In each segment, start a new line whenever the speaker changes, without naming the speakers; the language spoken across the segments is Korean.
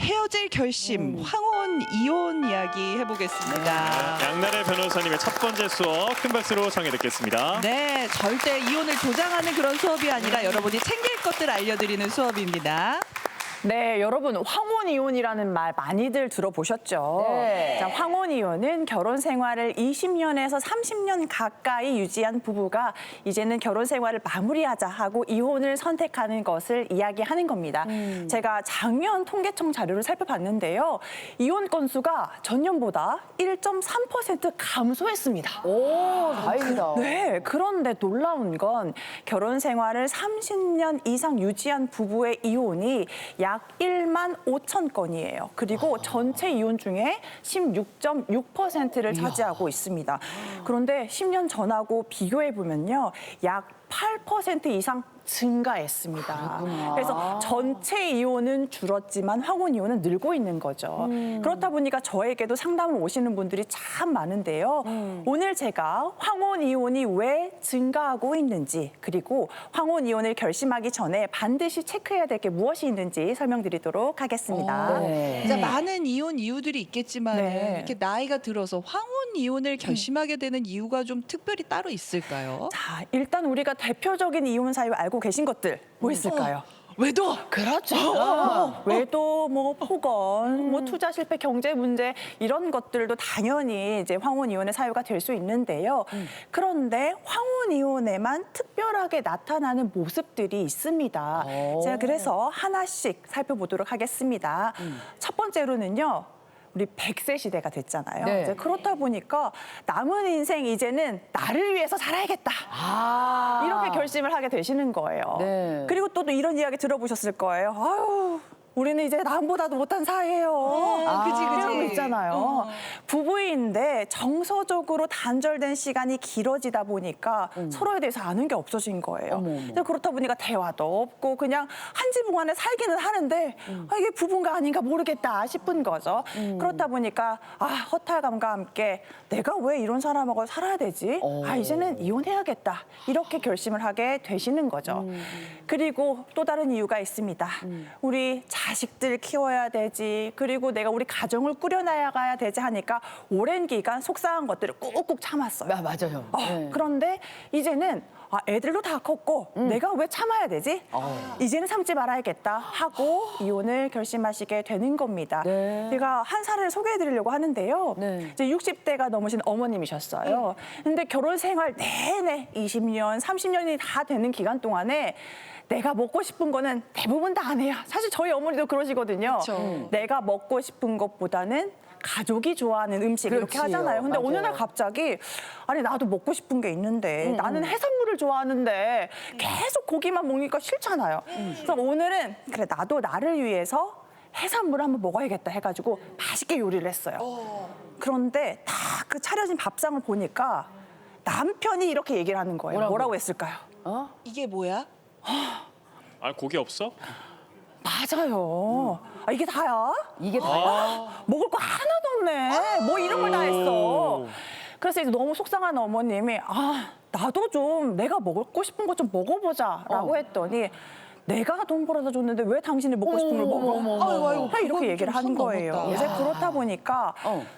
헤어질 결심, 황혼 이혼 이야기 해보겠습니다.
양나래 변호사님의 첫 번째 수업 큰 박수로 청해 듣겠습니다.
네, 절대 이혼을 조장하는 그런 수업이 아니라 여러분이 챙길 것들 알려드리는 수업입니다.
네, 여러분 황혼 이혼이라는 말 많이들 들어보셨죠?
네.
자, 황혼 이혼은 결혼 생활을 20년에서 30년 가까이 유지한 부부가 이제는 결혼 생활을 마무리하자 하고 이혼을 선택하는 것을 이야기하는 겁니다. 제가 작년 통계청 자료를 살펴봤는데요. 이혼 건수가 전년보다 1.3% 감소했습니다.
오, 다행이다.
네, 그런데 놀라운 건 결혼 생활을 30년 이상 유지한 부부의 이혼이 약 1만 5천 건이에요. 그리고 전체 이혼 중에 16.6%를 차지하고 있습니다. 그런데 10년 전하고 비교해 보면요, 약 8% 이상 증가했습니다. 그래서 전체 이혼은 줄었지만 황혼 이혼은 늘고 있는 거죠. 그렇다 보니까 저에게도 상담을 오시는 분들이 참 많은데요. 오늘 제가 황혼 이혼이 왜 증가하고 있는지, 그리고 황혼 이혼을 결심하기 전에 반드시 체크해야 될 게 무엇이 있는지 설명드리도록 하겠습니다.
진짜 많은 이혼 이유들이 있겠지만
네.
이렇게 나이가 들어서 황혼 이혼을 결심하게 되는 이유가 좀 특별히 따로 있을까요?
자, 일단 우리가 대표적인 이혼 사유 알고 계신 것들 뭐 있을까요?
외도!
그렇죠. 외도, 뭐 폭언, 뭐 투자 실패, 경제 문제 이런 것들도 당연히 이제 황혼 이혼의 사유가 될 수 있는데요. 그런데 황혼 이혼에만 특별하게 나타나는 모습들이 있습니다. 제가 그래서 하나씩 살펴보도록 하겠습니다. 첫 번째로는요. 우리 100세 시대가 됐잖아요.
네.
이제 그렇다 보니까 남은 인생 이제는 나를 위해서 살아야겠다. 이렇게 결심을 하게 되시는 거예요.
네.
그리고 또 이런 이야기 들어보셨을 거예요. 아유, 우리는 이제 남보다도 못한 사이예요.
그지, 그지.
이런 거 있잖아요. 부부인데 정서적으로 단절된 시간이 길어지다 보니까 서로에 대해서 아는 게 없어진 거예요. 근데 그렇다 보니까 대화도 없고 그냥 한 지붕 안에 살기는 하는데 아, 이게 부부인가 아닌가 모르겠다 싶은 거죠. 그렇다 보니까 아, 허탈감과 함께 내가 왜 이런 사람하고 살아야 되지? 아, 이제는 이혼해야겠다. 이렇게 결심을 하게 되시는 거죠. 그리고 또 다른 이유가 있습니다. 우리 자식들 키워야 되지. 그리고 내가 우리 가정을 꾸려나가야 되지 하니까 오랜 기간 속상한 것들을 꾹꾹 참았어요.
맞아요. 네.
그런데 이제는 아, 애들도 다 컸고 내가 왜 참아야 되지? 이제는 참지 말아야겠다 하고 이혼을 결심하시게 되는 겁니다.
네.
제가 한 사례를 소개해드리려고 하는데요.
네.
이제 60대가 넘으신 어머님이셨어요. 근데 결혼 생활 내내 20년, 30년이 다 되는 기간 동안에 내가 먹고 싶은 거는 대부분 다 안 해요. 사실 저희 어머니도 그러시거든요.
그쵸.
내가 먹고 싶은 것보다는 가족이 좋아하는 음식 이렇게
그렇지요.
하잖아요. 근데 어느 날
맞아요.
갑자기 아니 나도 먹고 싶은 게 있는데 나는 해산물을 좋아하는데 계속 고기만 먹으니까 싫잖아요. 그래서 오늘은 그래 나도 나를 위해서 해산물을 한번 먹어야겠다 해가지고 맛있게 요리를 했어요. 그런데 딱 그 차려진 밥상을 보니까 남편이 이렇게 얘기를 하는 거예요. 뭐라고 했을까요?
이게 뭐야?
아, 고기 없어?
맞아요. 아, 이게 다야?
이게 다야?
먹을 거 하나도 없네. 뭐 이런 걸 다 했어. 그래서 이제 너무 속상한 어머님이 아 나도 좀 내가 먹고 싶은 거 좀 먹어보자라고 했더니 내가 돈 벌어다 줬는데 왜 당신이 먹고 싶은 걸 먹어?
아이고, 아이고,
이렇게
그건
얘기를
좀
한
선
거예요.
넘었다.
이제 그렇다 보니까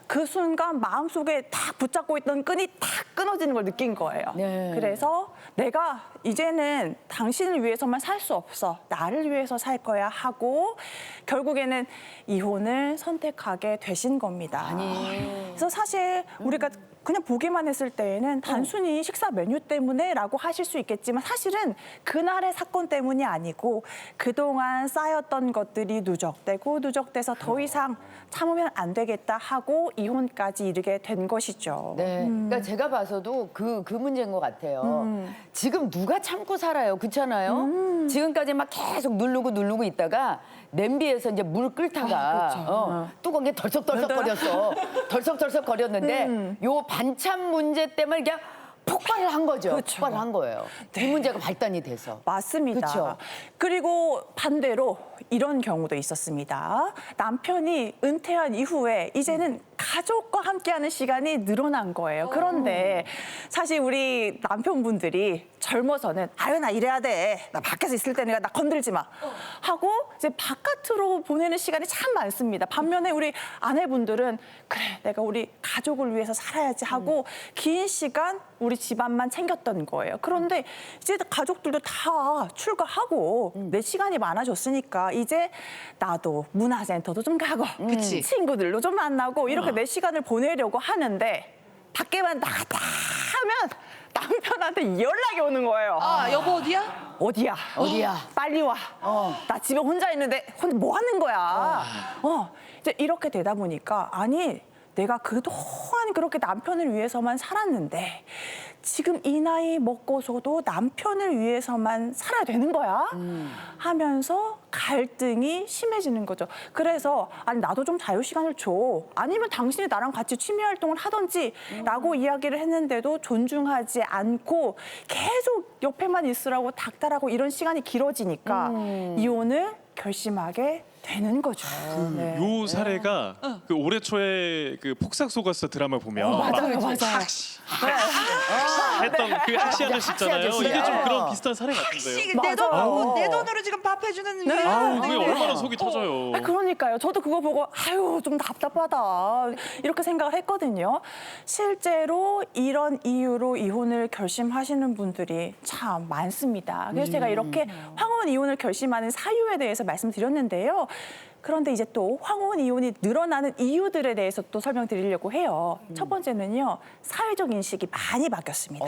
그 순간 마음속에 딱 붙잡고 있던 끈이 탁 끊어지는 걸 느낀 거예요.
네.
그래서 내가 이제는 당신을 위해서만 살 수 없어. 나를 위해서 살 거야 하고 결국에는 이혼을 선택하게 되신 겁니다. 그래서 사실 우리가 그냥 보기만 했을 때에는 단순히 식사 메뉴 때문에라고 하실 수 있겠지만 사실은 그날의 사건 때문이 아니고 그동안 쌓였던 것들이 누적돼서 더 이상 참으면 안 되겠다 하고 이혼까지 이르게 된 것이죠.
네. 그러니까 제가 봐서도 그 문제인 것 같아요. 지금 누가 참고 살아요. 그렇잖아요. 지금까지 막 계속 누르고 있다가 냄비에서 이제 물 끓다가 뚜껑에 덜썩덜썩거렸어. 덜썩덜썩거렸는데 요 반찬 문제 때문에 그냥 폭발을 한 거죠.
그렇죠.
폭발을 한 거예요. 이 문제가 발단이 돼서.
맞습니다.
그쵸?
그리고 반대로 이런 경우도 있었습니다. 남편이 은퇴한 이후에 이제는 가족과 함께하는 시간이 늘어난 거예요. 그런데 사실 우리 남편분들이 젊어서는 아유 나 이래야 돼. 나 밖에서 있을 때는 나 건들지 마. 하고 이제 바깥으로 보내는 시간이 참 많습니다. 반면에 우리 아내분들은 그래 내가 우리 가족을 위해서 살아야지 하고 긴 시간 우리 집안만 챙겼던 거예요. 그런데 이제 가족들도 다 출가하고 내 시간이 많아졌으니까 이제 나도 문화센터도 좀 가고
그치.
친구들도 좀 만나고 이렇게 내 시간을 보내려고 하는데 밖에만 나갔다 하면 남편한테 연락이 오는 거예요.
아, 여보 어디야?
어디야?
어디야?
빨리 와. 나 집에 혼자 있는데 혼자 뭐 하는 거야? 이제 이렇게 되다 보니까 아니 내가 그동안 그렇게 남편을 위해서만 살았는데 지금 이 나이 먹고서도 남편을 위해서만 살아야 되는 거야? 하면서 갈등이 심해지는 거죠. 그래서 아니 나도 좀 자유 시간을 줘. 아니면 당신이 나랑 같이 취미 활동을 하던지 라고 이야기를 했는데도 존중하지 않고 계속 옆에만 있으라고 닥달하고 이런 시간이 길어지니까 이혼을 결심하게 되는 거죠. 네.
요 사례가 그 올해 초에 그 폭삭 속았어 드라마 보면
맞아요,
막
맞아요.
했던 그 학시 아저씨 있잖아요.
아저씨.
이게 좀 그런 비슷한 사례 같은데요.
내 돈
맞아요.
받고 내 돈으로 지금 밥 해주는 게
아우 그게
네.
얼마나 속이 터져요.
그러니까요. 저도 그거 보고 아유 좀 답답하다 이렇게 생각을 했거든요. 실제로 이런 이유로 이혼을 결심하시는 분들이 참 많습니다. 그래서 제가 이렇게 황혼 이혼을 결심하는 사유에 대해서 말씀드렸는데요. 그런데 이제 또 황혼 이혼이 늘어나는 이유들에 대해서 또 설명드리려고 해요. 첫 번째는요. 사회적 인식이 많이 바뀌었습니다.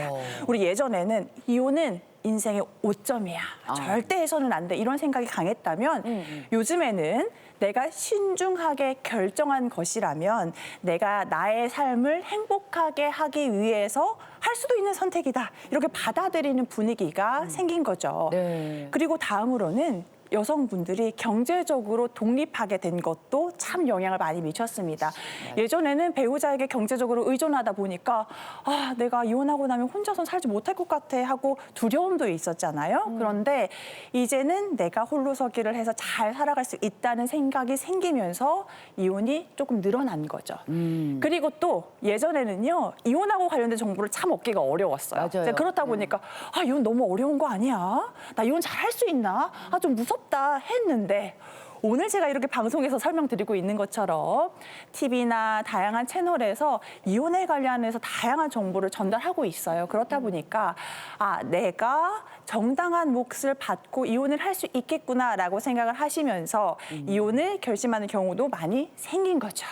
우리 예전에는 이혼은 인생의 오점이야. 절대 해서는 안 돼. 이런 생각이 강했다면 요즘에는 내가 신중하게 결정한 것이라면 내가 나의 삶을 행복하게 하기 위해서 할 수도 있는 선택이다. 이렇게 받아들이는 분위기가 생긴 거죠.
네.
그리고 다음으로는 여성분들이 경제적으로 독립하게 된 것도 참 영향을 많이 미쳤습니다. 예전에는 배우자에게 경제적으로 의존하다 보니까 아, 내가 이혼하고 나면 혼자서 살지 못할 것 같아 하고 두려움도 있었잖아요. 그런데 이제는 내가 홀로서기를 해서 잘 살아갈 수 있다는 생각이 생기면서 이혼이 조금 늘어난 거죠. 그리고 또 예전에는요. 이혼하고 관련된 정보를 참 얻기가 어려웠어요.
맞아요.
이제 그렇다 보니까 아, 이혼 너무 어려운 거 아니야? 나 이혼 잘 할 수 있나? 아, 좀 무섭다 했는데 오늘 제가 이렇게 방송에서 설명드리고 있는 것처럼 TV나 다양한 채널에서 이혼에 관련해서 다양한 정보를 전달하고 있어요. 그렇다 보니까 아, 내가 정당한 몫을 받고 이혼을 할 수 있겠구나라고 생각을 하시면서 이혼을 결심하는 경우도 많이 생긴 거죠.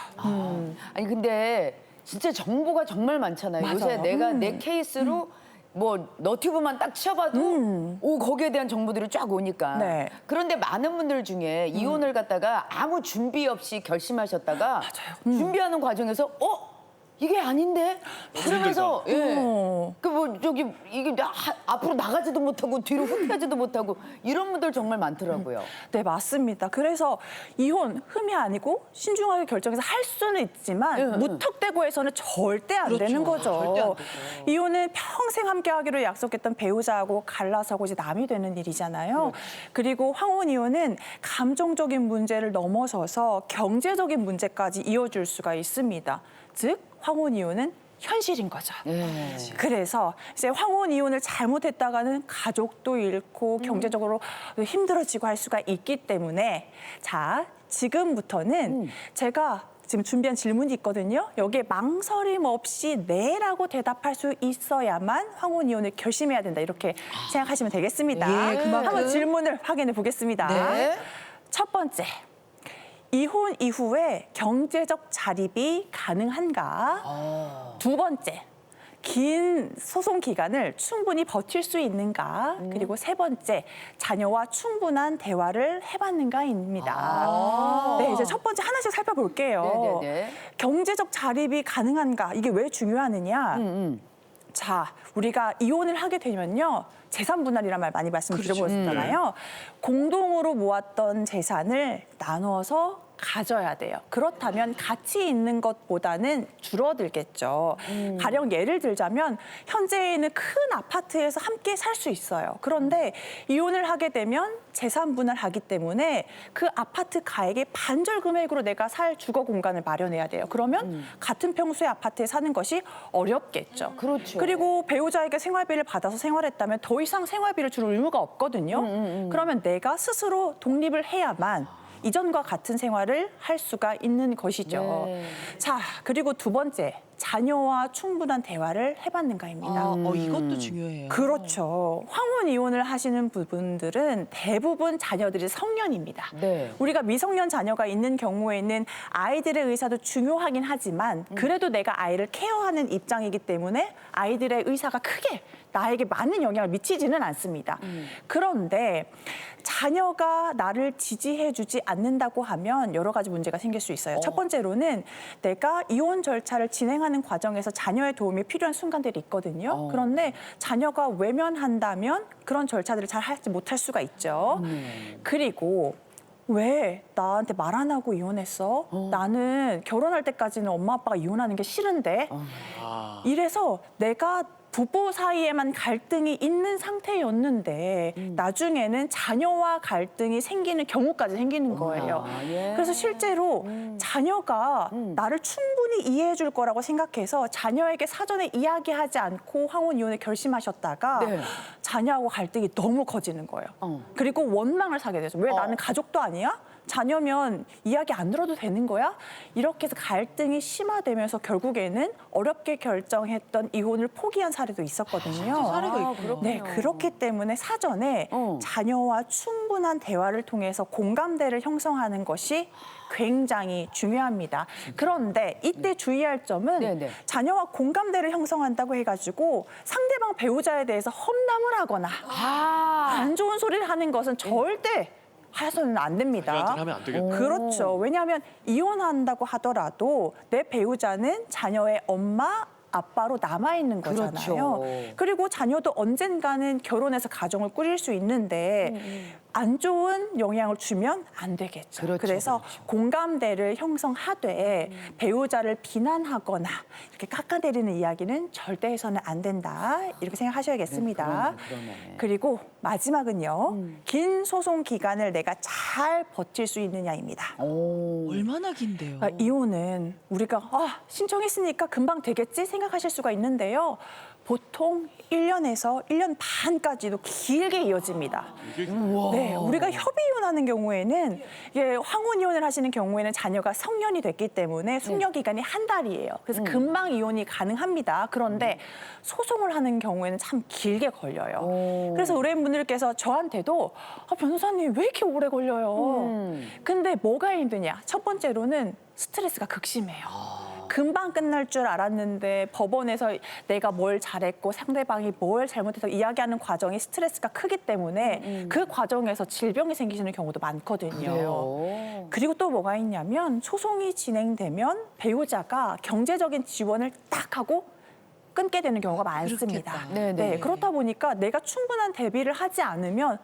아니 근데 진짜 정보가 정말 많잖아요.
맞아요.
요새 내가 내 케이스로 뭐 너튜브만 딱 쳐봐도 거기에 대한 정보들이 쫙 오니까.
네.
그런데 많은 분들 중에 이혼을 갖다가 아무 준비 없이 결심하셨다가 준비하는 과정에서 이게 아닌데? 그러면서 그 뭐 저기 이게 앞으로 나가지도 못하고 뒤로 후퇴하지도 못하고 이런 분들 정말 많더라고요.
네, 맞습니다. 그래서 이혼 흠이 아니고 신중하게 결정해서 할 수는 있지만 무턱대고 해서는 절대 안 되는 거죠.
절대 안 되죠.
이혼은 평생 함께하기로 약속했던 배우자하고 갈라서고 이제 남이 되는 일이잖아요. 그리고 황혼 이혼은 감정적인 문제를 넘어서서 경제적인 문제까지 이어질 수가 있습니다. 즉 황혼 이혼은 현실인 거죠. 그래서 이제 황혼 이혼을 잘못했다가는 가족도 잃고 경제적으로 힘들어지고 할 수가 있기 때문에 자, 지금부터는 제가 지금 준비한 질문이 있거든요. 여기에 망설임 없이 네라고 대답할 수 있어야만 황혼 이혼을 결심해야 된다. 이렇게 생각하시면 되겠습니다.
예, 그만큼.
한번 질문을 확인해 보겠습니다.
네.
첫 번째. 이혼 이후에 경제적 자립이 가능한가? 두 번째, 긴 소송 기간을 충분히 버틸 수 있는가? 그리고 세 번째, 자녀와 충분한 대화를 해봤는가입니다. 네, 이제 첫 번째 하나씩 살펴볼게요.
네네네.
경제적 자립이 가능한가? 이게 왜 중요하느냐? 자, 우리가 이혼을 하게 되면요. 재산 분할이란 말 많이 말씀드려보셨잖아요. 공동으로 모았던 재산을 나눠서 가져야 돼요. 그렇다면 가치 있는 것보다는 줄어들겠죠. 가령 예를 들자면 현재는 큰 아파트에서 함께 살 수 있어요. 그런데 이혼을 하게 되면 재산 분할하기 때문에 그 아파트 가액의 반절 금액으로 내가 살 주거 공간을 마련해야 돼요. 그러면 같은 평수의 아파트에 사는 것이 어렵겠죠.
그렇죠.
그리고 배우자에게 생활비를 받아서 생활했다면 더 이상 생활비를 줄 의무가 없거든요. 그러면 내가 스스로 독립을 해야만 이전과 같은 생활을 할 수가 있는 것이죠.
네.
자, 그리고 두 번째, 자녀와 충분한 대화를 해봤는가입니다.
이것도 중요해요.
그렇죠. 황혼 이혼을 하시는 부분들은 대부분 자녀들이 성년입니다.
네.
우리가 미성년 자녀가 있는 경우에는 아이들의 의사도 중요하긴 하지만 그래도 내가 아이를 케어하는 입장이기 때문에 아이들의 의사가 크게 나에게 많은 영향을 미치지는 않습니다. 그런데 자녀가 나를 지지해주지 않는다고 하면 여러 가지 문제가 생길 수 있어요. 첫 번째로는 내가 이혼 절차를 진행하는 과정에서 자녀의 도움이 필요한 순간들이 있거든요. 그런데 자녀가 외면한다면 그런 절차들을 잘 하지 못할 수가 있죠. 그리고 왜 나한테 말 안 하고 이혼했어? 나는 결혼할 때까지는 엄마 아빠가 이혼하는 게 싫은데 이래서 내가 부부 사이에만 갈등이 있는 상태였는데 나중에는 자녀와 갈등이 생기는 경우까지 생기는 거예요.
예.
그래서 실제로 자녀가 나를 충분히 이해해 줄 거라고 생각해서 자녀에게 사전에 이야기하지 않고 황혼 이혼을 결심하셨다가
네.
자녀하고 갈등이 너무 커지는 거예요. 그리고 원망을 사게 되죠. 왜 나는 가족도 아니야? 자녀면 이야기 안 들어도 되는 거야? 이렇게 해서 갈등이 심화되면서 결국에는 어렵게 결정했던 이혼을 포기한 사례도 있었거든요.
사례가 있구나.
네, 그렇기 때문에 사전에 자녀와 충분한 대화를 통해서 공감대를 형성하는 것이 굉장히 중요합니다. 그런데 이때 주의할 점은
네네.
자녀와 공감대를 형성한다고 해가지고 상대방 배우자에 대해서 험담을 하거나 안 좋은 소리를 하는 것은 절대 해서는 안 됩니다.
자녀한테는 하면 안 되겠다.
그렇죠. 왜냐하면 이혼한다고 하더라도 내 배우자는 자녀의 엄마, 아빠로 남아있는 거잖아요.
그렇죠.
그리고 자녀도 언젠가는 결혼해서 가정을 꾸릴 수 있는데 안 좋은 영향을 주면 안 되겠죠.
그렇죠,
그래서 공감대를 형성하되 배우자를 비난하거나 이렇게 깎아내리는 이야기는 절대 해서는 안 된다. 이렇게 생각하셔야겠습니다.
그러네.
그리고 마지막은요. 긴 소송 기간을 내가 잘 버틸 수 있느냐입니다.
얼마나 긴데요?
이혼은 우리가 신청했으니까 금방 되겠지 생각하실 수가 있는데요. 보통 1년에서 1년 반까지도 길게 이어집니다. 네, 우리가 협의 이혼하는 경우에는 이게 황혼 이혼을 하시는 경우에는 자녀가 성년이 됐기 때문에 숙려 기간이 한 달이에요. 그래서 금방 이혼이 가능합니다. 그런데 소송을 하는 경우에는 참 길게 걸려요. 그래서 의뢰인분들께서 저한테도 변호사님 왜 이렇게 오래 걸려요? 근데 뭐가 힘드냐? 첫 번째로는 스트레스가 극심해요. 금방 끝날 줄 알았는데 법원에서 내가 뭘 잘했고 상대방이 뭘 잘못해서 이야기하는 과정이 스트레스가 크기 때문에 그 과정에서 질병이 생기시는 경우도 많거든요.
그래요?
그리고 또 뭐가 있냐면 소송이 진행되면 배우자가 경제적인 지원을 딱 하고 끊게 되는 경우가 많습니다.
그렇겠다.
네네.
그렇다 보니까 내가 충분한 대비를 하지 않으면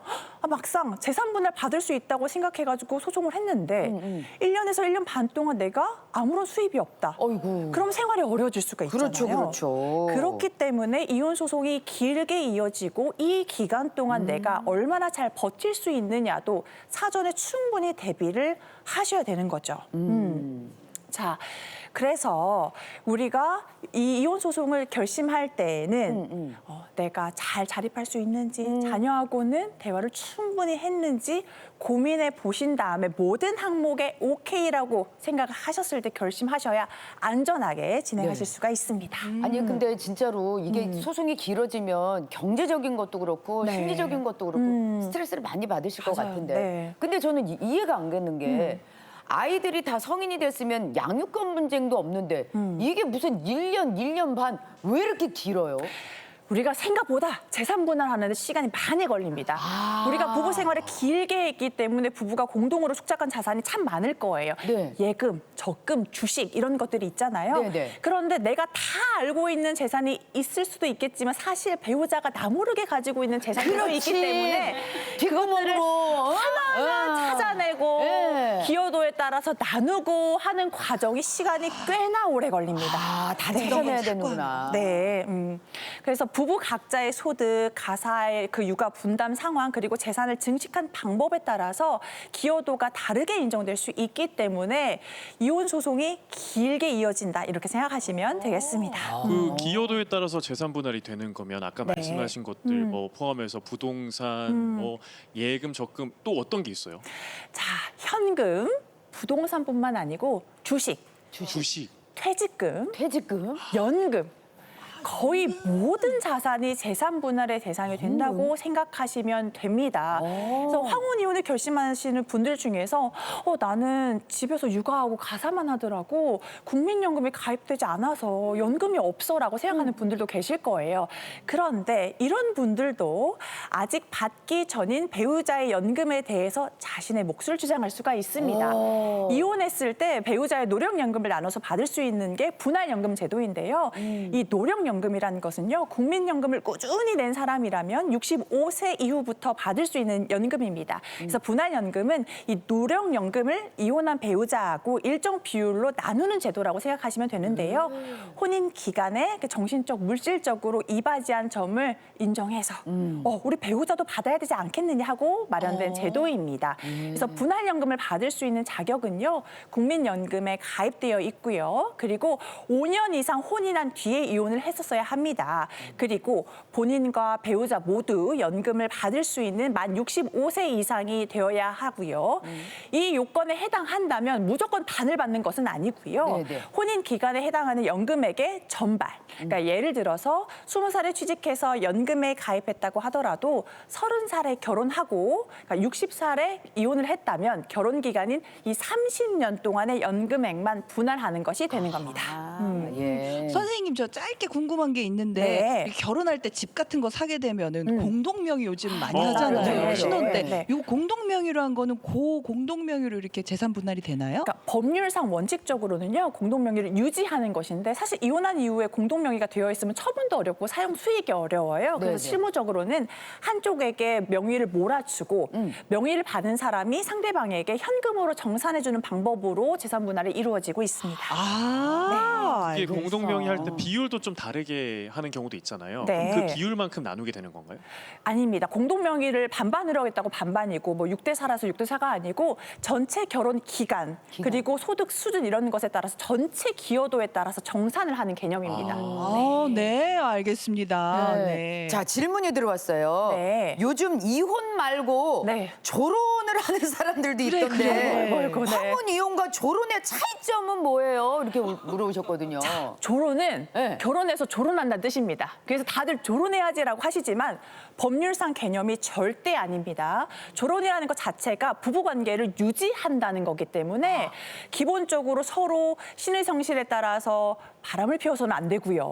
막상 재산 분할 받을 수 있다고 생각해가지고 소송을 했는데 1년에서 1년 반 동안 내가 아무런 수입이 없다.
어이구.
그럼 생활이 어려워질 수가 있잖아요.
그렇죠, 그렇죠.
그렇기 때문에 이혼 소송이 길게 이어지고 이 기간 동안 내가 얼마나 잘 버틸 수 있느냐도 사전에 충분히 대비를 하셔야 되는 거죠. 자, 그래서 우리가 이 이혼 소송을 결심할 때에는 내가 잘 자립할 수 있는지 자녀하고는 대화를 충분히 했는지 고민해 보신 다음에 모든 항목에 오케이라고 생각하셨을 때 결심하셔야 안전하게 진행하실 수가 있습니다.
아니 근데 진짜로 이게 소송이 길어지면 경제적인 것도 그렇고
네.
심리적인 것도 그렇고 스트레스를 많이 받으실 것
맞아요.
같은데
네.
근데 저는 이해가 안 가는 게 아이들이 다 성인이 됐으면 양육권 분쟁도 없는데 이게 무슨 1년 반 왜 이렇게 길어요?
우리가 생각보다 재산 분할하는 데 시간이 많이 걸립니다. 우리가 부부 생활을 길게 했기 때문에 부부가 공동으로 축적한 자산이 참 많을 거예요.
네.
예금, 적금, 주식 이런 것들이 있잖아요.
네네.
그런데 내가 다 알고 있는 재산이 있을 수도 있겠지만 사실 배우자가 나 모르게 가지고 있는 재산이 있기 때문에
뒷구멍으로
하나하나 찾아내고
네.
기여도에 따라서 나누고 하는 과정이 시간이 꽤나 오래 걸립니다.
아, 다 찾아내야 되는구나.
네. 그래서 부부 각자의 소득, 가사의 그 육아 분담 상황, 그리고 재산을 증식한 방법에 따라서 기여도가 다르게 인정될 수 있기 때문에 이혼 소송이 길게 이어진다 이렇게 생각하시면 되겠습니다.
그 기여도에 따라서 재산 분할이 되는 거면 아까
네.
말씀하신 것들 뭐 포함해서 부동산, 뭐 예금, 적금 또 어떤 게 있어요?
자, 현금, 부동산뿐만 아니고 주식,
주식.
퇴직금,
퇴직금?
연금. 거의 모든 자산이 재산 분할의 대상이 된다고 생각하시면 됩니다. 그래서 황혼 이혼을 결심하시는 분들 중에서 나는 집에서 육아하고 가사만 하더라고 국민연금이 가입되지 않아서 연금이 없어라고 생각하는 분들도 계실 거예요. 그런데 이런 분들도 아직 받기 전인 배우자의 연금에 대해서 자신의 몫을 주장할 수가 있습니다. 이혼했을 때 배우자의 노령연금을 나눠서 받을 수 있는 게 분할연금 제도인데요. 이 노령연금이라는 것은요, 국민연금을 꾸준히 낸 사람이라면 65세 이후부터 받을 수 있는 연금입니다. 그래서 분할연금은 이 노령연금을 이혼한 배우자하고 일정 비율로 나누는 제도라고 생각하시면 되는데요. 혼인 기간에 정신적, 물질적으로 이바지한 점을 인정해서 우리 배우자도 받아야 되지 않겠느냐 하고 마련된 제도입니다. 그래서 분할연금을 받을 수 있는 자격은요, 국민연금에 가입되어 있고요. 그리고 5년 이상 혼인한 뒤에 이혼을 했었어야 합니다. 그리고 본인과 배우자 모두 연금을 받을 수 있는 만 65세 이상이 되어야 하고요. 이 요건에 해당한다면 무조건 반을 받는 것은 아니고요.
네네.
혼인 기간에 해당하는 연금액의 전발. 그러니까 예를 들어서 20살에 취직해서 연금에 가입했다고 하더라도 30살에 결혼하고 그러니까 60살에 이혼을 했다면 결혼 기간인 이 30년 동안의 연금액만 분할하는 것이 되는 겁니다.
예.
선생님 저 짧게 궁금한 게 있는데
네.
이렇게 결혼할 때 집 같은 거 사게 되면은 공동명의 요즘 많이
맞아요.
하잖아요.
네,
신혼 때.
네.
요 공동명의로 한 거는 고 공동명의로 이렇게 재산 분할이 되나요?
그러니까 법률상 원칙적으로는요, 공동명의를 유지하는 것인데 사실 이혼한 이후에 공동명의가 되어 있으면 처분도 어렵고 사용 수익이 어려워요. 그래서
네네.
실무적으로는 한쪽에게 명의를 몰아주고 명의를 받은 사람이 상대방에게 현금으로 정산해주는 방법으로 재산 분할이 이루어지고 있습니다.
아,
이게
알겠어.
공동명의 할 때 비율도 좀 다르게 하는 경우도 있잖아요.
네.
그럼 그 비율만큼 나누게 되는 건가요?
아닙니다. 공동명의를 반반으로 하겠다고 반반이고 뭐 6대4라서 6대4가 아니고 전체 결혼 기간 그리고 소득 수준 이런 것에 따라서 전체 기여도에 따라서 정산을 하는 개념입니다.
네, 알겠습니다. 네.
자, 질문이 들어왔어요.
네.
요즘 이혼 말고
네.
조론을 하는 사람들도
그래,
있던데
그래.
뭘고, 네.
황혼 이혼과 조론의 차이점은 뭐예요? 이렇게 물어보셨거든요.
조론은
네.
결혼해서 조론한다는 뜻입니다. 그래서 다들 조론해야지라고 하시지만 법률상 개념이 절대 아닙니다. 조론이라는 것 자체가 부부관계를 유지한다는 거기 때문에 기본적으로 서로 신의 성실에 따라서 바람을 피워서는 안 되고요.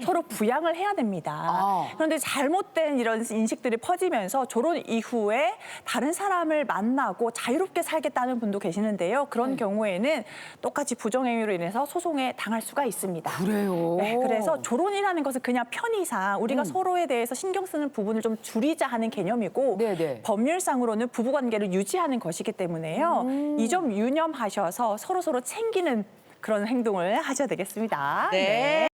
서로 부양을 해야 됩니다. 그런데 잘못된 이런 인식들이 퍼지면서 조론 이후에 다른 사람을 만나고 자유롭게 살겠다는 분도 계시는데요. 그런 경우에는 똑같이 부정행위로 인해서 소송에 당할 수가 있습니다.
그래요?
네, 그래서 조론이라는 것은 그냥 편의상 우리가 서로에 대해서 신경 쓰는 부분을 좀 줄이자 하는 개념이고
네네.
법률상으로는 부부관계를 유지하는 것이기 때문에요. 이 점 유념하셔서 서로 챙기는 그런 행동을 하셔야 되겠습니다.
네.